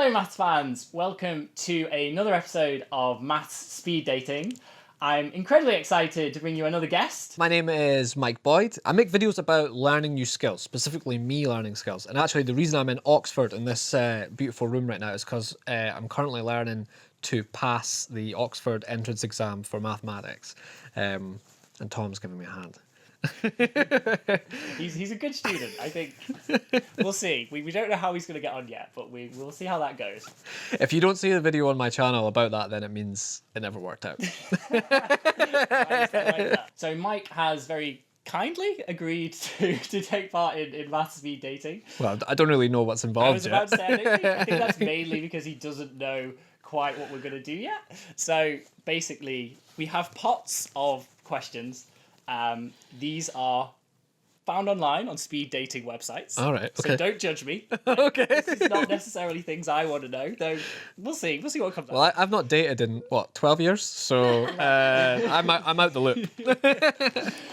Hello maths fans, welcome to another episode of Maths Speed Dating. I'm incredibly excited to bring you another guest. My name is Mike Boyd. I make videos about learning new skills, specifically me learning skills. And actually the reason I'm in Oxford in this beautiful room right now is because I'm currently learning to pass the Oxford entrance exam for mathematics. And Tom's giving me a hand. He's a good student, I think. We'll see. We don't know how he's going to get on yet, but we'll see how that goes. If you don't see the video on my channel about that, then it means it never worked out. So Mike has very kindly agreed to take part in Maths Speed Dating. Well, I don't really know what's involved I was about to say, I think that's mainly because he doesn't know quite what we're going to do yet. So basically, we have pots of questions. These are found online on speed dating websites. All right, okay. So don't judge me. Okay. This is not necessarily things I want to know, though we'll see. We'll see what comes out. Well, I've not dated in, 12 years? So I'm out the loop.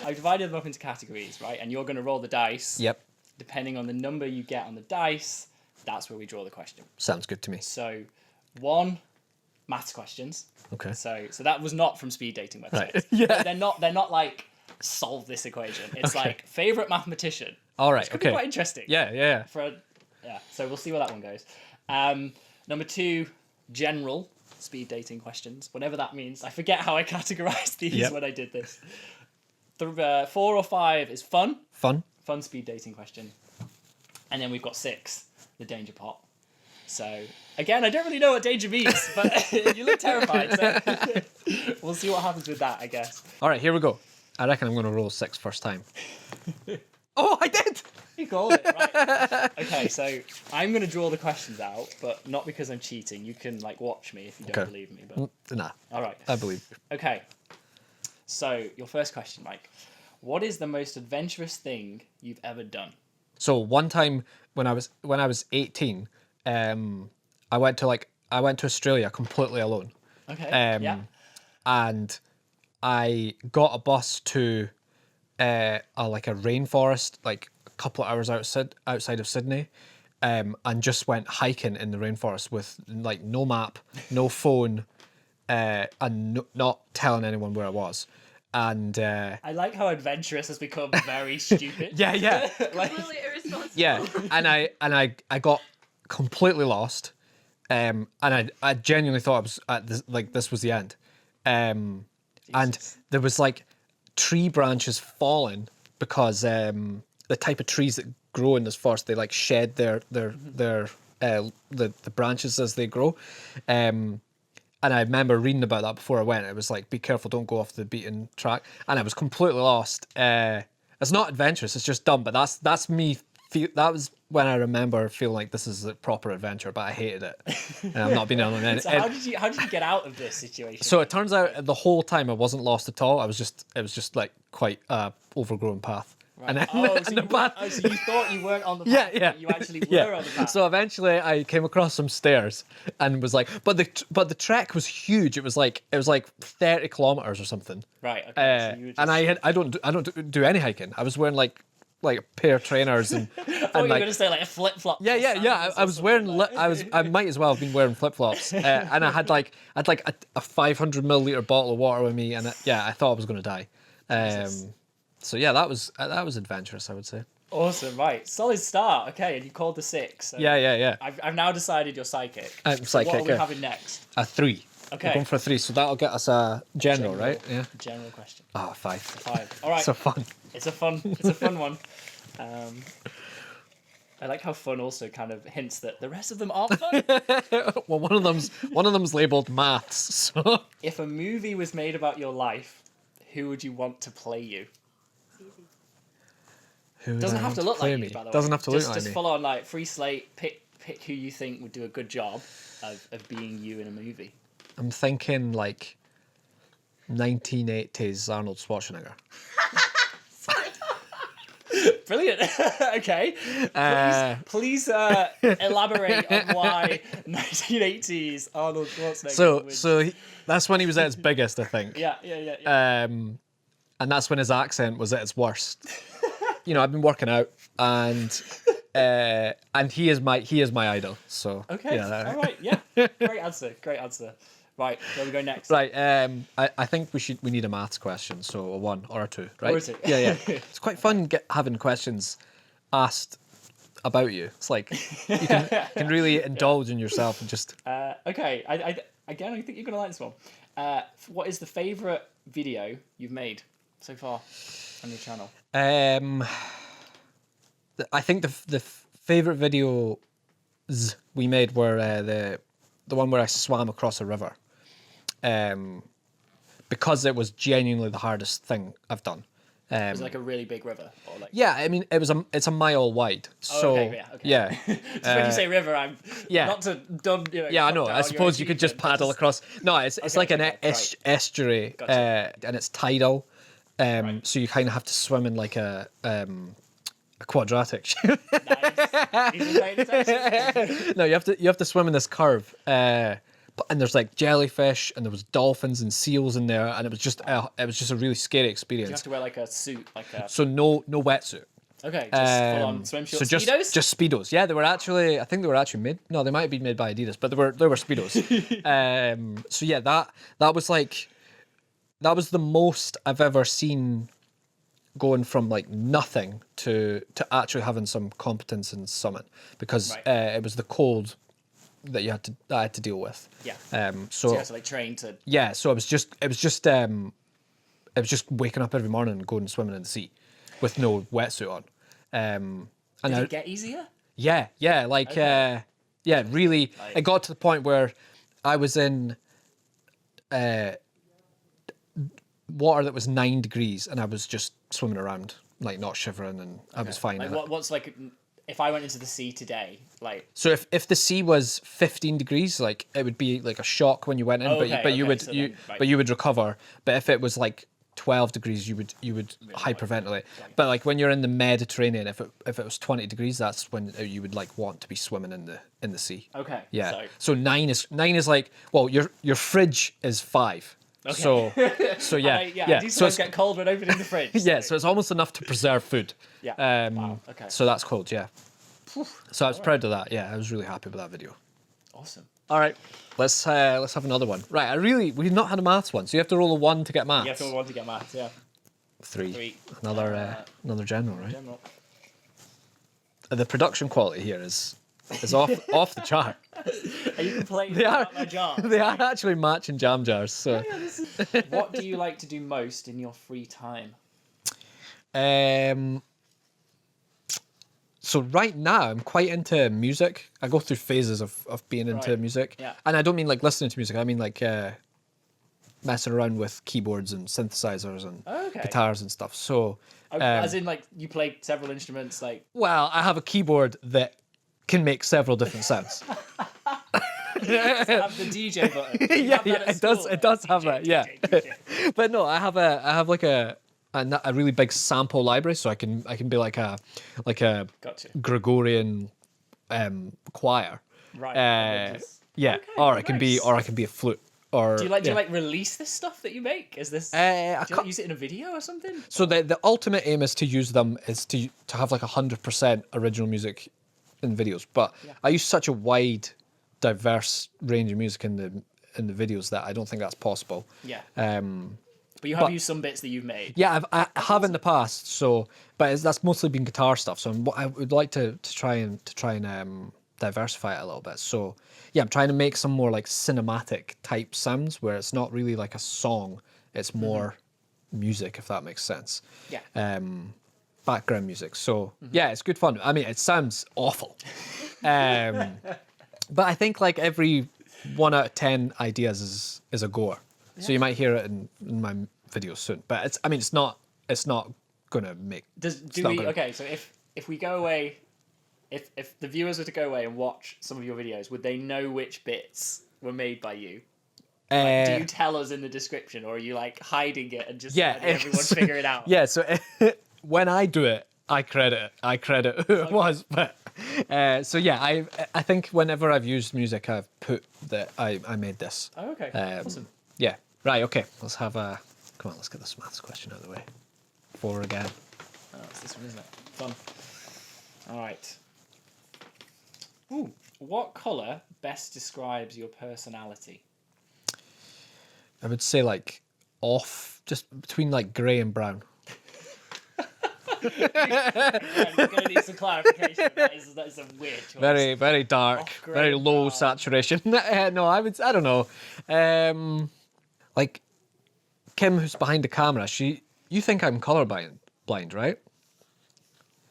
I've divided them up into categories, right? And you're going to roll the dice. Yep. Depending on the number you get on the dice, that's where we draw the question. Sounds good to me. So 1, maths questions. Okay. So that was not from speed dating websites. Right. Yeah. They're not like solve this equation. It's Okay. like favorite mathematician. All right. It's Okay. quite interesting. Yeah. So we'll see where that one goes. Number 2, general speed dating questions, whatever that means. I forget how I categorized these when I did this. 4 or 5 is fun speed dating question, and then we've got 6, the danger pot. So again, I don't really know what danger means, but you look terrified. So we'll see what happens with that, I guess. All right, here we go. I reckon I'm going to roll 6 first time. Oh, I did! You called it, right? Okay, so I'm going to draw the questions out, but not because I'm cheating. You can watch me if you don't believe me. But Nah. all right. I believe you. Okay. So your first question, Mike. What is the most adventurous thing you've ever done? So one time when I was 18, I went to Australia completely alone. Okay. And I got a bus to a rainforest, a couple of hours outside of Sydney, and just went hiking in the rainforest with no map, no phone, and not telling anyone where I was. And I like how adventurous has become very stupid. yeah. Completely irresponsible. Yeah, and I got completely lost, and I genuinely thought I was at this was the end, and there was tree branches falling because the type of trees that grow in this forest, they shed the branches as they grow, and I remember reading about that before I went. It was be careful, don't go off the beaten track, and I was completely lost. It's not adventurous, it's just dumb, but that's me. That was when I remember feeling this is a proper adventure, but I hated it. And I've not been on any. So how did you get out of this situation? So it turns out the whole time I wasn't lost at all. It was just quite overgrown path. Right. And So the path. so you thought you weren't on the path, Yeah. but you actually were on the path. So eventually I came across some stairs and was but the trek was huge. It was 30 kilometers or something. Right. Okay. So you were just... And I don't do any hiking. I was wearing a pair of trainers and I thought you were going to say a flip flop. Yeah. I was wearing. I might as well have been wearing flip flops, and I had a 500 milliliter bottle of water with me, and I thought I was going to die. So yeah, that was adventurous, I would say. Awesome, right? Solid start. Okay, and you called the 6. So Yeah. I've now decided you're psychic. I'm psychic. What are we having next? A 3. Okay. We're going for a 3, so that'll get us a general, right? Yeah. General question. Oh, 5. 5. All right. So fun. It's a fun one. I like how fun also kind of hints that the rest of them aren't fun. Well, one of them's labeled maths. So. If a movie was made about your life, who would you want to play you? Doesn't have to look like you, by the way. Doesn't have to look like me. Just full on free slate. Pick who you think would do a good job of being you in a movie. I'm thinking 1980s Arnold Schwarzenegger. Brilliant. Okay. Please elaborate on why 1980s Arnold Schwarzenegger. So that's when he was at his biggest, I think. Yeah. And that's when his accent was at its worst. I've been working out, and And he is my idol. So Okay. yeah, All right. Yeah. Great answer. Great answer. Right. Where we go next? right. I think we need a maths question, so a 1 or a 2, right? Or a 2. Yeah. It's quite fun having questions asked about you. It's like you can really indulge in yourself and just. Okay. I think you're gonna like this one. What is the favorite video you've made so far on your channel? I think the favorite videos we made were the one where I swam across a river. Because it was genuinely the hardest thing I've done. Is it like a really big river, or like? Yeah, I mean it's a mile wide. So Okay. Just when you say river, I'm not to dumb. Yeah, I know. down I your suppose you could just achievement, but paddle across. No, it's like an right. estuary, Gotcha. and it's tidal. So you kind of have to swim in like a quadratic. Nice. Even paying attention. No, you have to swim in this curve. And there's like jellyfish, and there was dolphins and seals in there, and it was just a really scary experience. You have to wear like a suit, like a. So no wetsuit. Okay, just full on swim shorts. So Speedos? just speedos. Yeah, I think they were actually made. No, they might have been made by Adidas, but they were speedos. So yeah, that was the most I've ever seen, going from like nothing to actually having some competence in summit, because it was the cold that I had to deal with. Yeah. So you have to like train to. yeah, so it was just waking up every morning and going swimming in the sea with no wetsuit on. And Did it get easier? yeah, like really. It got to the point where I was in water that was 9 degrees, and I was just swimming around, like not shivering, and I was fine. Like what's like if I went into the sea today, like. So if the sea was 15 degrees, like it would be like a shock when you went in, but you would recover. But if it was like 12 degrees, you would hyperventilate. But like when you're in the Mediterranean, if it was 20 degrees, that's when you would like want to be swimming in the sea. Okay. Yeah. So 9 is like, well, your fridge is 5. Okay. So yeah. I do sometimes get cold when opening the fridge. Yeah, so it's almost enough to preserve food. Yeah. Wow. Okay. So that's cold, yeah. So I was proud of that. Yeah, I was really happy with that video. Awesome. All right, let's have another one. Right, we've not had a maths one, so you have to roll a 1 to get maths. You have to roll 1 to get maths. Yeah. 3. Another general, right? General. The production quality here is off the chart. Are you complaining about my jars? They are actually matching jam jars. So. What do you like to do most in your free time? So right now I'm quite into music. I go through phases of being into music. Yeah. And I don't mean like listening to music. I mean like messing around with keyboards and synthesizers and guitars and stuff. So as in like you play several instruments, like. Well, I have a keyboard that can make several different sounds. Have the DJ button. It does have that. Yeah. But no, I have like a really big sample library, so I can be like a Gregorian choir. Right. Yeah. Okay, or I can be a flute. Or do you like release this stuff that you make? Is this? Do you like use it in a video or something? So the ultimate aim is to use them to have like 100% original music in videos. But I use such a wide, diverse range of music in the videos that I don't think that's possible. Yeah. But you have used some bits that you've made. Yeah, I have in the past. So, but that's mostly been guitar stuff. So I would like to try and diversify it a little bit. So yeah, I'm trying to make some more like cinematic type sounds where it's not really like a song. It's more music, if that makes sense. Yeah. Background music. So yeah, it's good fun. I mean, it sounds awful. But I think like every 1 out of 10 ideas is a goer. So you might hear it in my videos soon. But it's not gonna make. Okay, so if we go away, if the viewers were to go away and watch some of your videos, would they know which bits were made by you? Like, do you tell us in the description, or are you like hiding it and just letting everyone figure it out? Yeah. So when I do it, I credit who it was. But so yeah, I think whenever I've used music, I've put that I made this. Oh, okay. Awesome. Yeah. Right. Okay. Let's have a. Come on. Let's get this maths question out of the way. 4 again. Oh, it's this one, isn't it? Fun. All right. Ooh, what colour best describes your personality? I would say like off, just between like grey and brown. Again, we're going to need some clarification. That is a weird choice. Very, very dark, Off grey very and low brown. saturation. No, I don't know. Like Kim, who's behind the camera, you think I'm blind, right?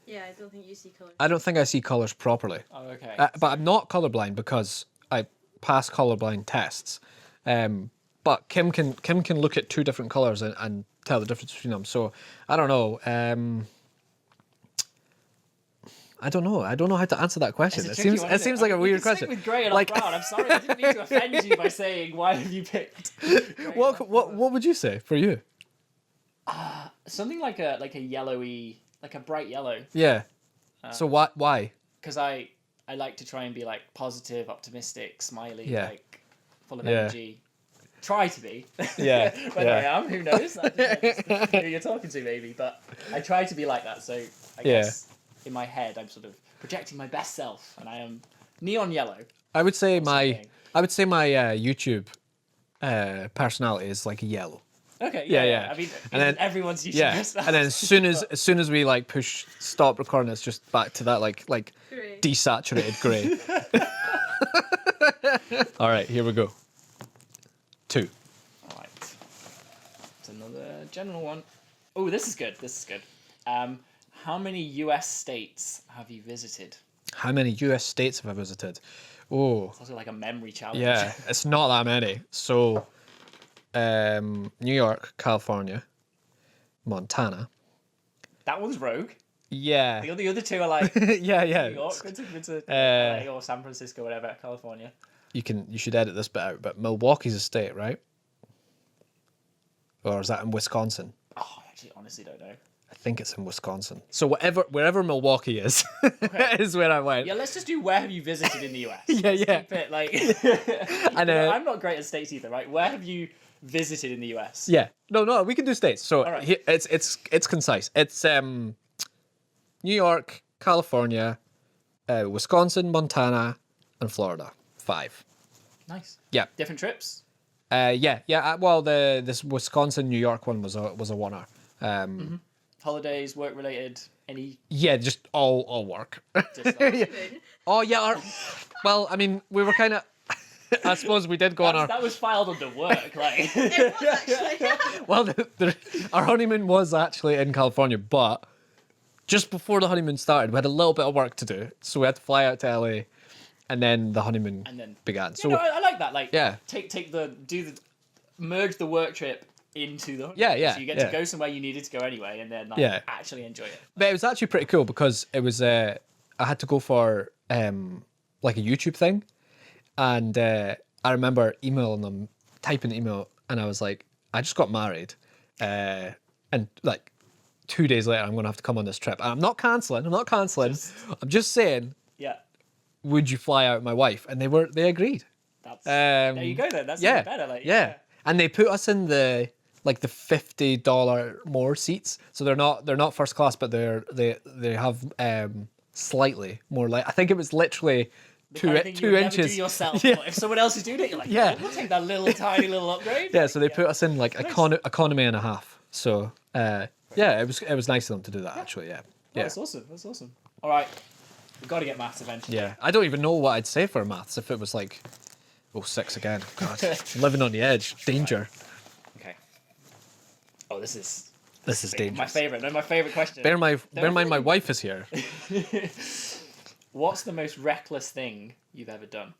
Yeah, I don't think you see colours. I don't think I see colours properly. Oh, okay. But I'm not colourblind because I pass colourblind tests. But Kim can look at two different colours and tell the difference between them. So I don't know. I don't know. I don't know how to answer that question. It's a It tricky seems one, it isn't seems I like mean, a we weird can question. stick with grey and Like- off brown. I'm sorry, I didn't mean to offend you by saying why have you picked. grey and off brown. What would you say for you? Something like a yellowy, like a bright yellow. Yeah. So why? Because I like to try and be like positive, optimistic, smiley, Yeah. like full of Yeah. energy. Try to be. Yeah, Whether yeah. I am, who knows? That depends who you're talking to, maybe. But I try to be like that. So I Yeah. guess in my head, I'm sort of projecting my best self, and I am neon yellow. I would say saying. my YouTube personality is like yellow. Okay. Yeah, Yeah. yeah. I mean, And then- everyone's YouTube Yeah. personality, And then as soon as we like push stop recording, it's just back to that like Grey. desaturated grey. All right, here we go. 2. All right. It's another general one. Oh, this is good. This is good. How many U.S. states have you visited? How many US states have I visited? Oh, It's also like a memory challenge. yeah, it's not that many. So, New York, California, Montana. That one's rogue. Yeah, The other two are like yeah, yeah. New York, into LA or San Francisco, whatever, California. You should edit this bit out, but Milwaukee's a state, right? Or is that in Wisconsin? Oh, I actually honestly don't know. I think it's in Wisconsin. So wherever Milwaukee is, is where I went. Yeah, let's just do where have you visited in the US? Yeah, yeah. Keep it like. And I'm not great at states either, right? Where have you visited in the US? Yeah. No, we can do states. So All right. it's concise. It's New York, California, Wisconsin, Montana, and Florida. 5. Nice. Yeah. Different trips. Yeah. Well, this Wisconsin, New York one was a one-hour. Holidays, work related, any. Yeah, just all work. Just like, Oh yeah. Well, I mean, we were kind of. I suppose we did go on our. that was filed under work, like. It was actually. Well, our honeymoon was actually in California, but just before the honeymoon started, we had a little bit of work to do, so we had to fly out to LA, and then the honeymoon began. So I like that. Like, Yeah. merge the work trip into the. Yeah, So you get yeah. to go somewhere you needed to go anyway, and then like, Yeah. actually enjoy it. But it was actually pretty cool because it was I had to go for like a YouTube thing, and I remember emailing them, typing the email, and I was like, I just got married, and like 2 days later I'm gonna have to come on this trip. And I'm not cancelling. I'm just saying, Yeah. would you fly out my wife? And they agreed. That's there you go then. That's even better. Like yeah. And they put us in the $50 more seats, so they're not first class, but they have slightly more. Like I think it was literally The two kind of thing you would never inches. do yourself. Yeah. But if someone else is doing it, you're like, Yeah. yeah, we'll take that little tiny little upgrade. Yeah, Like, so they put us in like economy and a half. So yeah, it was nice of them to do that actually. Yeah, yeah, That's awesome. That's awesome. All right, we've got to get maths eventually. yeah. I don't even know what I'd say for maths if it was like 6 again. God, living on the edge, danger. Okay. Oh, this is This is dangerous. my favorite. No, my favorite question. Bear in mind, my wife is here. What's the most reckless thing you've ever done?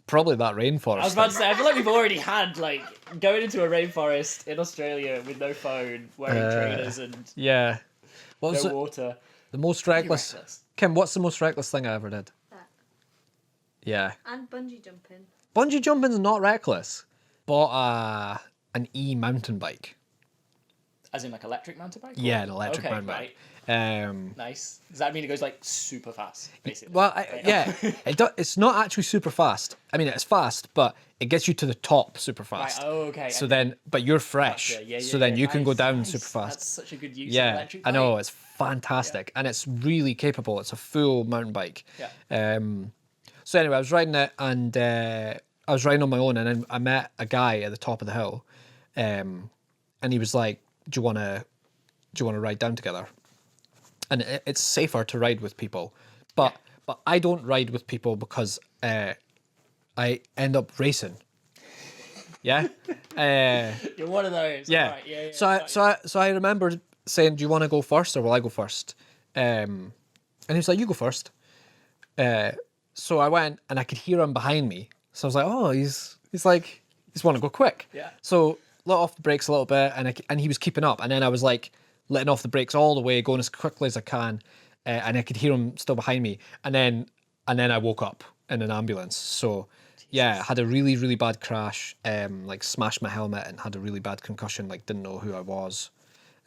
Probably that rainforest. I was about to say, I feel like we've already had like going into a rainforest in Australia with no phone, wearing trainers and Yeah. What was no it? water. The most Pretty reckless. reckless. Kim, what's the most reckless thing I ever did? That. Yeah. And bungee jumping. Bungee jumping's not reckless. Bought an mountain bike. As in like electric mountain bike? Yeah, an electric Okay, mountain right. bike. Nice. Does that mean it goes like super fast, basically? Well, Right. yeah, it's not actually super fast. I mean, it's fast, but it gets you to the top super Right, fast. oh, okay. So then, but you're fresh. Gotcha. Yeah, so yeah, then yeah. you can go Nice, down nice. super fast. That's such a good use of Yeah, electric I know, bike. it's fantastic. And it's really capable. It's a full mountain bike. Yeah. So anyway, I was riding it, and I was riding on my own, and then I met a guy at the top of the hill, and he was like, "Do you want to ride down together?" And it's safer to ride with people, but I don't ride with people because I end up racing. Yeah. You're one of those. Yeah. Right, yeah. So I remember saying, "Do you want to go first, or will I go first?" And he was like, "You go first." So I went, and I could hear him behind me. So I was like, "Oh, he's want to go quick." Yeah. So let off the brakes a little bit, and he was keeping up. And then I was like letting off the brakes all the way, going as quickly as I can, and I could hear him still behind me. And then I woke up in an ambulance. So. Yeah, had a really, really bad crash, like smashed my helmet and had a really bad concussion, like didn't know who I was.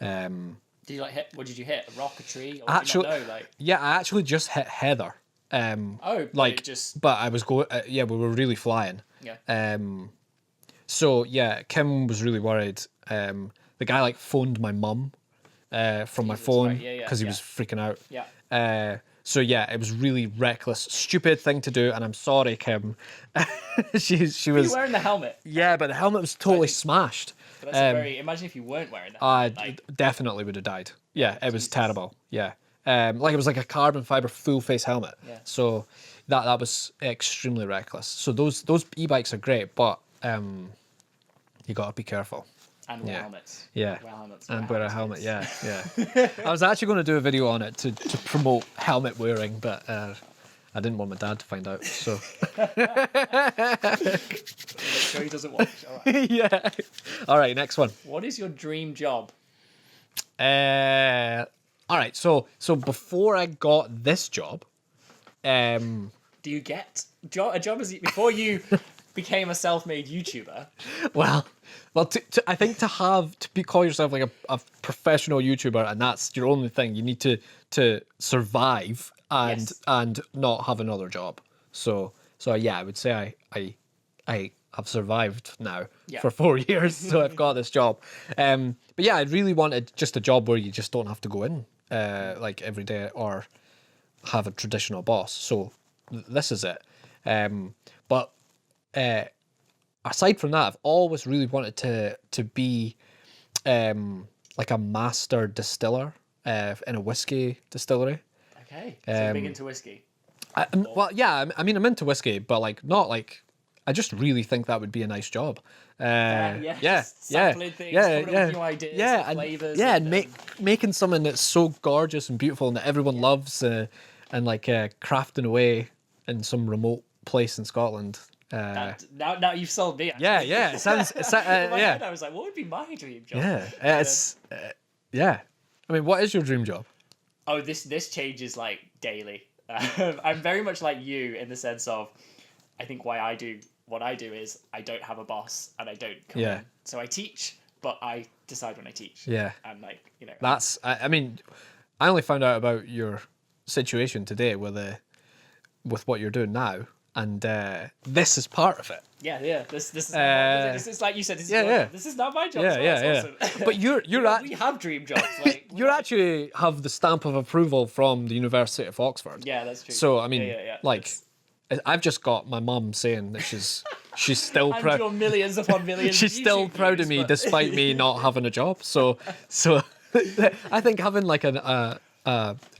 Did you like hit? What did you hit? A rock, a tree? Or Actually, did you not know? Like, yeah, I actually just hit Heather. but like, it just but I was going. Yeah, we were really flying. yeah. So yeah, Kim was really worried. The guy like phoned my mum, from my Jesus, phone right, yeah, because he was freaking out. Yeah. So yeah, it was really reckless, stupid thing to do, and I'm sorry, Kim. she Were was. you wearing the helmet? Yeah, but the helmet was totally smashed. But that's a very. Imagine if you weren't wearing that. I Like, definitely would have died. Yeah, it was Jesus. terrible. Yeah, like it was like a carbon fiber full face helmet. Yeah. So that was extremely reckless. So those e-bikes are great, but you gotta be careful. and wear Yeah. helmets. Yeah, Wear helmets. and wear wear a helmet. kids. Yeah. I was actually going to do a video on it to promote helmet wearing, but I didn't want my dad to find out. So Make sure he doesn't watch. All right. yeah. All right, next one. What is your dream job? All right. So before I got this job, Do you get a job as before you became a self-made YouTuber? well, I think to call yourself like a professional YouTuber, and that's your only thing. You need to survive and Yes. and not have another job. So yeah, I would say I have survived now Yeah. for 4 years, so I've got this job. But yeah, I really wanted just a job where you just don't have to go in like every day or have a traditional boss. So this is it. But aside from that, I've always really wanted to be like a master distiller in a whiskey distillery. Okay. So you're big into whiskey. Well, yeah, I mean, I'm into whiskey, but like not like. I just really think that would be a nice job. Just sampling things, coming up with new ideas, and flavors. yeah, and making something that's so gorgeous and beautiful and that everyone loves, and like crafting away in some remote place in Scotland. Now you've sold me. Actually. Yeah, it sounds. In my head, Yeah, I was like, what would be my dream job? yeah, it's yeah. I mean, what is your dream job? Oh, this changes like daily. I'm very much like you in the sense of, I think why I do what I do is I don't have a boss and I don't come in. So I teach, but I decide when I teach. Yeah. And like, That's. I mean, I only found out about your situation today with what you're doing now, and this is part of it. Yeah. This is this is like you said. This is not my job. Yeah. Awesome. But you're we have dream jobs. Like you actually have the stamp of approval from the University of Oxford. Yeah, that's true. So I mean, yeah. like, I've just got my mum saying that she's still and proud. your millions upon millions. She's of still YouTube proud views, of me but- despite me not having a job. So I think having like an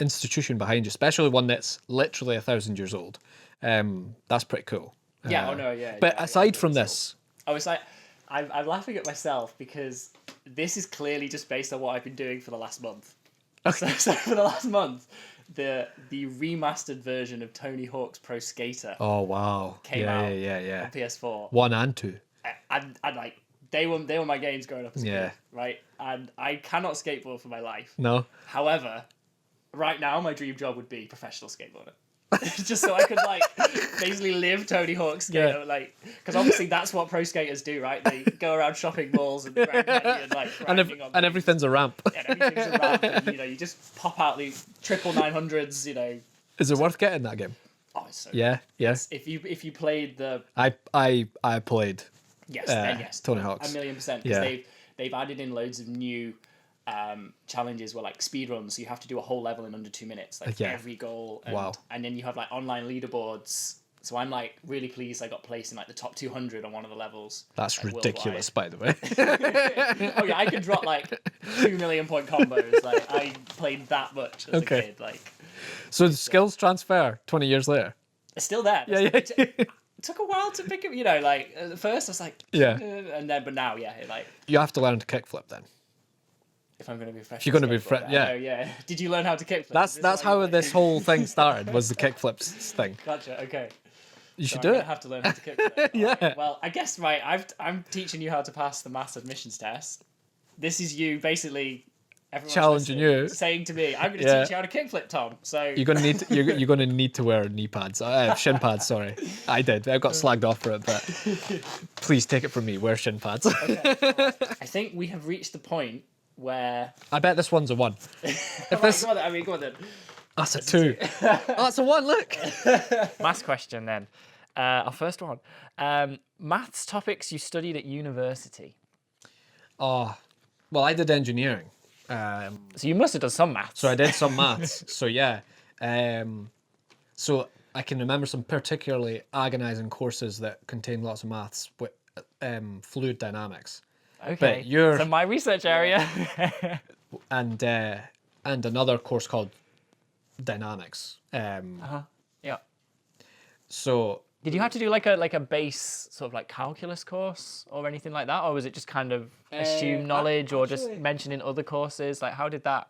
institution behind you, especially one that's literally 1,000 years old, that's pretty cool. Yeah. Yeah. But yeah, aside yeah, from so- this, I was like, I'm laughing at myself because this is clearly just based on what I've been doing for the last month. So for the last month, the remastered version of Tony Hawk's Pro Skater oh wow, came out yeah. on PS4. 1 and 2. And like they were my games growing up as a Yeah. kid, right? And I cannot skateboard for my life. No. However, right now my dream job would be professional skateboarder. Just so I could like basically live Tony Hawk's skater, like because obviously that's what pro skaters do, right? They go around shopping malls and Grand Canyon, like grinding on And everything's a ramp. and everything's a ramp, and, you just pop out these triple 900s, Is it worth getting that game? Oh, it's so Yeah. If you played the I played then yes, Tony Hawk's. 1,000,000%. Yeah. Because they've added in loads of new challenges where like speed runs, so you have to do a whole level in under 2 minutes, like Yeah. every goal. And, Wow. And then you have like online leaderboards So I'm like really pleased I got placed in like the top 200 on one of the levels. That's like, ridiculous, by the way. Oh yeah, I could drop like 2 million point combos. Like I played that much as a kid. Like So the skills transfer 20 years later. it's still there. Yeah. It took a while to pick up. You know, like at first I was like, Yeah. and then but now, yeah, like You have to learn to kickflip then. if I'm going to be a professional. If you're going to be skateboarder, yeah. Did you learn how to kickflip? That's how this whole thing started. Was the kickflips thing. Gotcha. Okay. You should I'm do gonna it. have to learn how to kickflip. Yeah. Right. Well, I guess I'm teaching you how to pass the maths admissions test. This is you basically. Everyone's Challenging listening, you. saying to me, I'm going to Yeah. teach you how to kickflip, Tom. So You're gonna need to wear knee pads, shin pads. Sorry, I did. I got slagged off for it, but please take it from me. Wear shin pads. okay. Well, I think we have reached the point where. I bet this one's a 1. Go on then. Go on then. That's a 2. Oh, that's a 1. Look. Last question then. Our first one. Maths topics you studied at university. Oh, well, I did engineering. So you must have done some maths. So I did some maths. So yeah. So I can remember some particularly agonizing courses that contain lots of maths with fluid dynamics. Okay. But you're So my research area. and another course called dynamics. Yeah. So Did you have to do like a base sort of like calculus course or anything like that, or was it just kind of assumed knowledge, or just mentioning other courses? Like, how did that?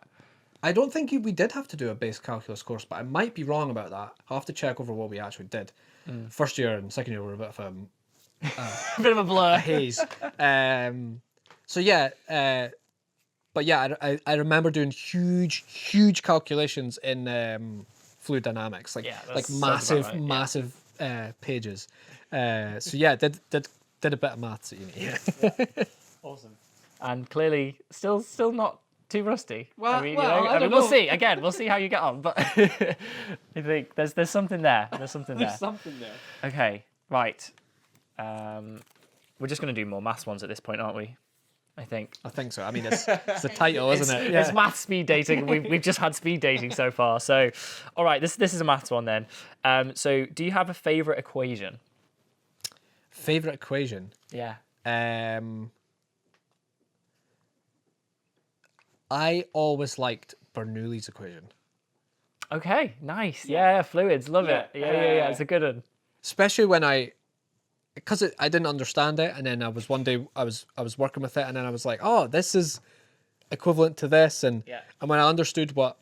I don't think we did have to do a base calculus course, but I might be wrong about that. I'll have to check over what we actually did. First year and second year were a bit of A bit of a blur. a haze. So yeah, but yeah, I remember doing huge calculations in fluid dynamics, like sounds about right, yeah. massive pages. So yeah, did a bit of maths at uni. Yeah. Awesome. And clearly, still not too rusty. Well, I mean, I don't we'll know. see. Again, we'll see how you get on. But I think there's something there. There's something there. something there. Okay, right. We're just going to do more maths ones at this point, aren't we? I think. I think so. I mean, it's the title, isn't it? It's math speed dating. We've just had speed dating so far. So, all right, this is a maths one then. So, do you have a favorite equation? Favorite equation? Yeah. I always liked Bernoulli's equation. Okay, nice. Yeah, fluids, love it. Yeah. It's a good one. Especially when because I didn't understand it, and then one day I was working with it, and then I was like, oh, this is equivalent to this, and when I understood what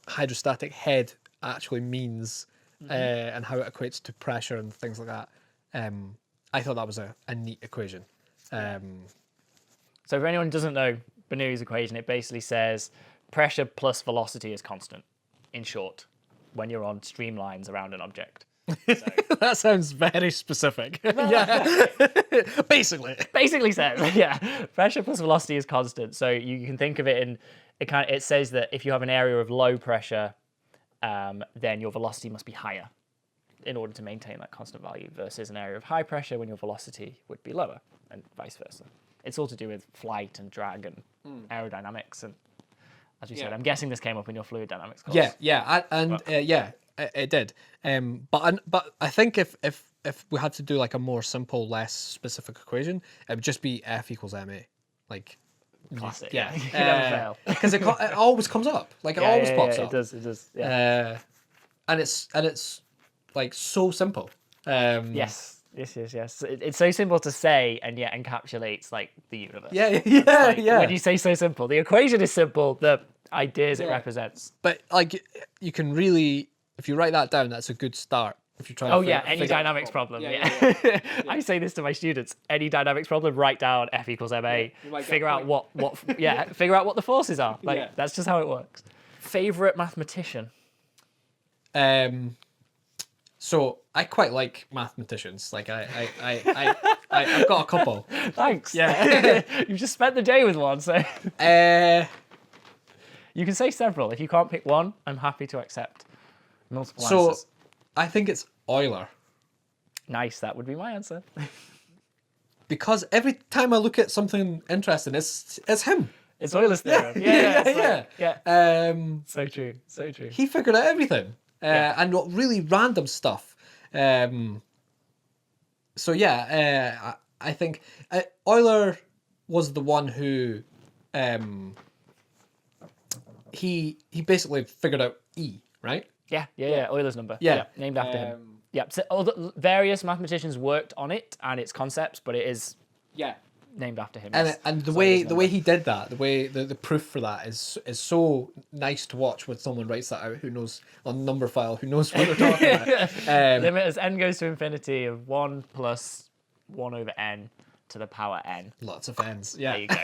hydrostatic head actually means, and how it equates to pressure and things like that, I thought that was a neat equation. So, for anyone who doesn't know Bernoulli's equation, it basically says pressure plus velocity is constant. In short, when you're on streamlines around an object. So. That sounds very specific. Yeah, basically says, yeah, pressure plus velocity is constant. So you can think of it in it says that if you have an area of low pressure, then your velocity must be higher in order to maintain that constant value, versus an area of high pressure when your velocity would be lower, and vice versa. It's all to do with flight and drag and aerodynamics, and as you said, I'm guessing this came up in your fluid dynamics course. It did. But I think if we had to do like a more simple, less specific equation, it would just be F equals ma. Like, classic. yeah, You never fail. because it always comes up. Like it always pops up. It does. Yeah. And it's like so simple. Yes. It's so simple to say, and yet encapsulates like the universe. Yeah. When you say so simple, the equation is simple. The ideas it represents. But like you can really, if you write that down, that's a good start. If you're trying. Oh yeah, any dynamics problem. Yeah. I say this to my students: any dynamics problem, write down F equals ma. Figure out what figure out what the forces are. Like that's just how it works. Favorite mathematician? So I quite like mathematicians. Like I've got a couple. Thanks. Yeah. You've just spent the day with one, so you can say several. If you can't pick one, I'm happy to accept multiple answers. I think it's Euler. Nice, that would be my answer. Because every time I look at something interesting, it's him. It's Euler's theorem. Yeah. So true. He figured out everything. And what really random stuff. So yeah, I think Euler was the one who he basically figured out E, right? Yeah, Euler's number. Yeah. Named after him. Yeah, so various mathematicians worked on it and its concepts, but it is named after him. And the way he did that, the way the proof for that is so nice to watch when someone writes that out who knows on number file who knows what they're talking about. Limit as n goes to infinity of 1 plus 1 over n to the power n. Lots of n's. Yeah. There you go.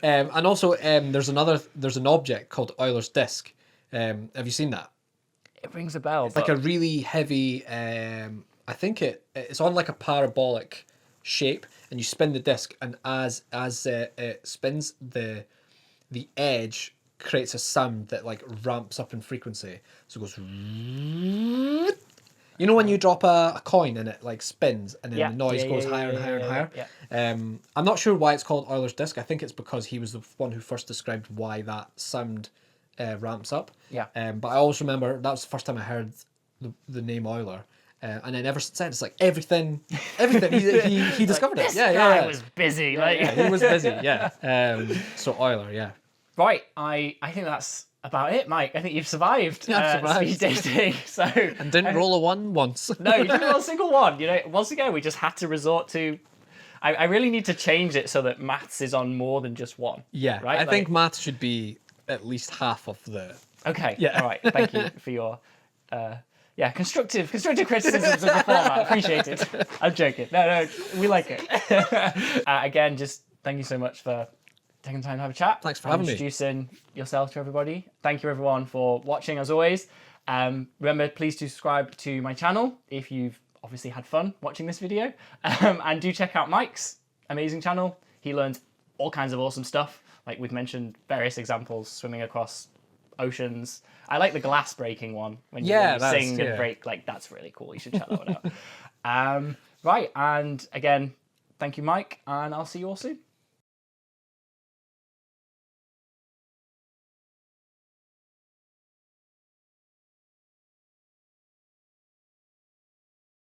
And also there's an object called Euler's disk. Have you seen that? It rings a bell. It's like a really heavy. I think it's on like a parabolic shape, and you spin the disc, and as it spins, the edge creates a sound that like ramps up in frequency. So it goes. You know when you drop a coin and it like spins, and then the noise goes higher and higher and higher. Yeah. I'm not sure why it's called Euler's disk. I think it's because he was the one who first described why that sound ramps up. Yeah. But I always remember that was the first time I heard the name Euler. And then ever since then, it's like everything. He discovered it. This guy was busy. He was busy. Yeah. So Euler, yeah. Right. I think that's about it, Mike. I think you've survived, speed dating. So And didn't roll a 1 once. No, you didn't roll a single one. You know, once again, we just had to resort to. I really need to change it so that maths is on more than just one. Yeah. Right. I think maths should be at least half of the. Okay. Yeah. All right. Thank you for your. Constructive criticisms of the format. Appreciate it. I'm joking. No, we like it. Again, just thank you so much for taking the time to have a chat. Thanks for having me. Introducing yourself to everybody. Thank you everyone for watching as always. Remember, please do subscribe to my channel if you've obviously had fun watching this video. And do check out Mike's amazing channel. He learns all kinds of awesome stuff. Like we've mentioned various examples, swimming across oceans. I like the glass breaking one when you sing and break. Like that's really cool. You should check that one out. Right, and again, thank you, Mike, and I'll see you all soon.